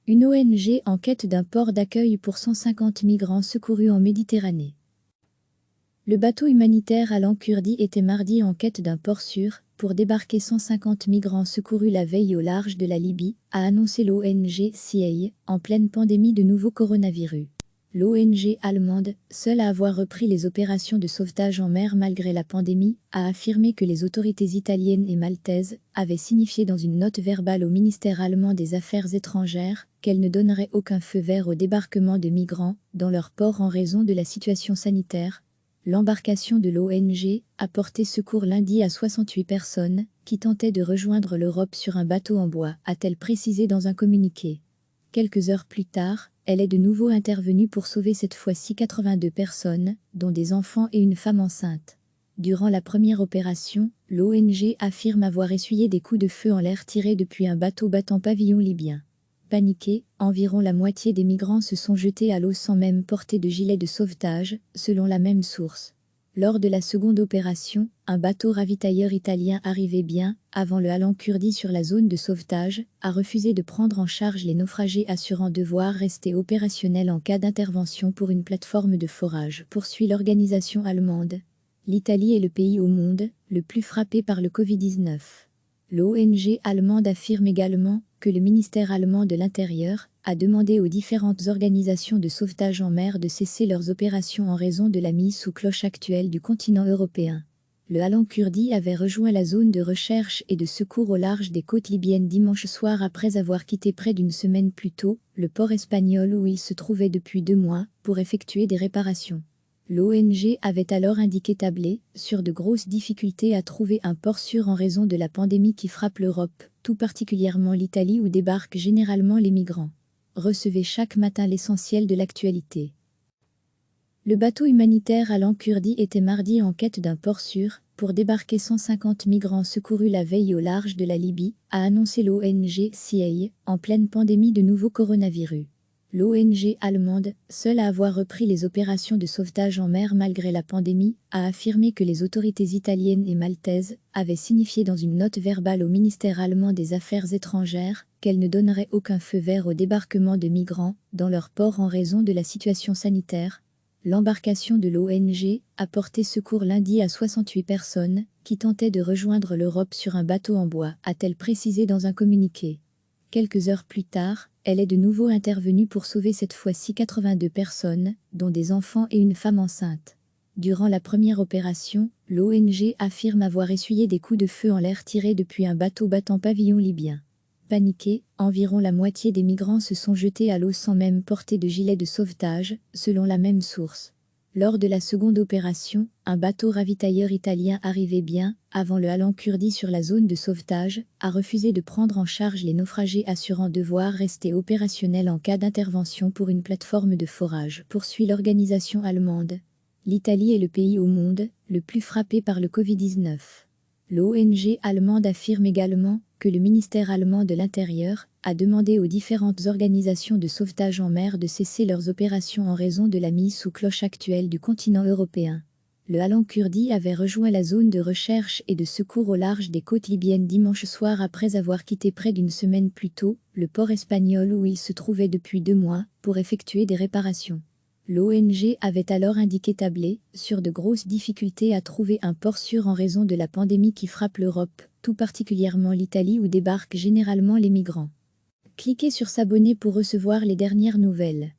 Une ONG en quête d'un port d'accueil pour 150 migrants secourus en Méditerranée. Le bateau humanitaire Alan Kurdi était mardi en quête d'un port sûr pour débarquer 150 migrants secourus la veille au large de la Libye, a annoncé l'ONG CIEI, en pleine pandémie de nouveau coronavirus. L'ONG allemande, seule à avoir repris les opérations de sauvetage en mer malgré la pandémie, a affirmé que les autorités italiennes et maltaises avaient signifié dans une note verbale au ministère allemand des Affaires étrangères qu'elles ne donneraient aucun feu vert au débarquement de migrants dans leur port en raison de la situation sanitaire. L'embarcation de l'ONG a porté secours lundi à 68 personnes qui tentaient de rejoindre l'Europe sur un bateau en bois, a-t-elle précisé dans un communiqué. Quelques heures plus tard, elle est de nouveau intervenue pour sauver cette fois-ci 82 personnes, dont des enfants et une femme enceinte. Durant la première opération, l'ONG affirme avoir essuyé des coups de feu en l'air tirés depuis un bateau battant pavillon libyen. Paniqués, environ la moitié des migrants se sont jetés à l'eau sans même porter de gilet de sauvetage, selon la même source. Lors de la seconde opération, un bateau ravitailleur italien arrivé bien avant le Alan Kurdi sur la zone de sauvetage a refusé de prendre en charge les naufragés, assurant devoir rester opérationnel en cas d'intervention pour une plateforme de forage, poursuit l'organisation allemande. L'Italie est le pays au monde le plus frappé par le Covid-19. L'ONG allemande affirme également que le ministère allemand de l'Intérieur a demandé aux différentes organisations de sauvetage en mer de cesser leurs opérations en raison de la mise sous cloche actuelle du continent européen. Le Alan Kurdi avait rejoint la zone de recherche et de secours au large des côtes libyennes dimanche soir après avoir quitté près d'une semaine plus tôt le port espagnol où il se trouvait depuis 2 mois pour effectuer des réparations. L'ONG avait alors indiqué tabler sur de grosses difficultés à trouver un port sûr en raison de la pandémie qui frappe l'Europe, tout particulièrement l'Italie où débarquent généralement les migrants. Recevez chaque matin l'essentiel de l'actualité. Le bateau humanitaire Alan Kurdi était mardi en quête d'un port sûr pour débarquer 150 migrants secourus la veille au large de la Libye, a annoncé l'ONG CIEI, en pleine pandémie de nouveau coronavirus. L'ONG allemande, seule à avoir repris les opérations de sauvetage en mer malgré la pandémie, a affirmé que les autorités italiennes et maltaises avaient signifié dans une note verbale au ministère allemand des Affaires étrangères qu'elles ne donneraient aucun feu vert au débarquement de migrants dans leur port en raison de la situation sanitaire. L'embarcation de l'ONG a porté secours lundi à 68 personnes qui tentaient de rejoindre l'Europe sur un bateau en bois, a-t-elle précisé dans un communiqué. Quelques heures plus tard, elle est de nouveau intervenue pour sauver cette fois-ci 82 personnes, dont des enfants et une femme enceinte. Durant la première opération, l'ONG affirme avoir essuyé des coups de feu en l'air tirés depuis un bateau battant pavillon libyen. Paniqués, environ la moitié des migrants se sont jetés à l'eau sans même porter de gilet de sauvetage, selon la même source. Lors de la seconde opération, un bateau ravitailleur italien arrivé bien avant le Alan Kurdi sur la zone de sauvetage a refusé de prendre en charge les naufragés, assurant devoir rester opérationnel en cas d'intervention pour une plateforme de forage, poursuit l'organisation allemande. L'Italie est le pays au monde le plus frappé par le Covid-19. L'ONG allemande affirme également que le ministère allemand de l'Intérieur a demandé aux différentes organisations de sauvetage en mer de cesser leurs opérations en raison de la mise sous cloche actuelle du continent européen. Le Alan Kurdi avait rejoint la zone de recherche et de secours au large des côtes libyennes dimanche soir après avoir quitté près d'une semaine plus tôt le port espagnol où il se trouvait depuis 2 mois pour effectuer des réparations. L'ONG avait alors indiqué tabler sur de grosses difficultés à trouver un port sûr en raison de la pandémie qui frappe l'Europe, tout particulièrement l'Italie où débarquent généralement les migrants. Cliquez sur s'abonner pour recevoir les dernières nouvelles.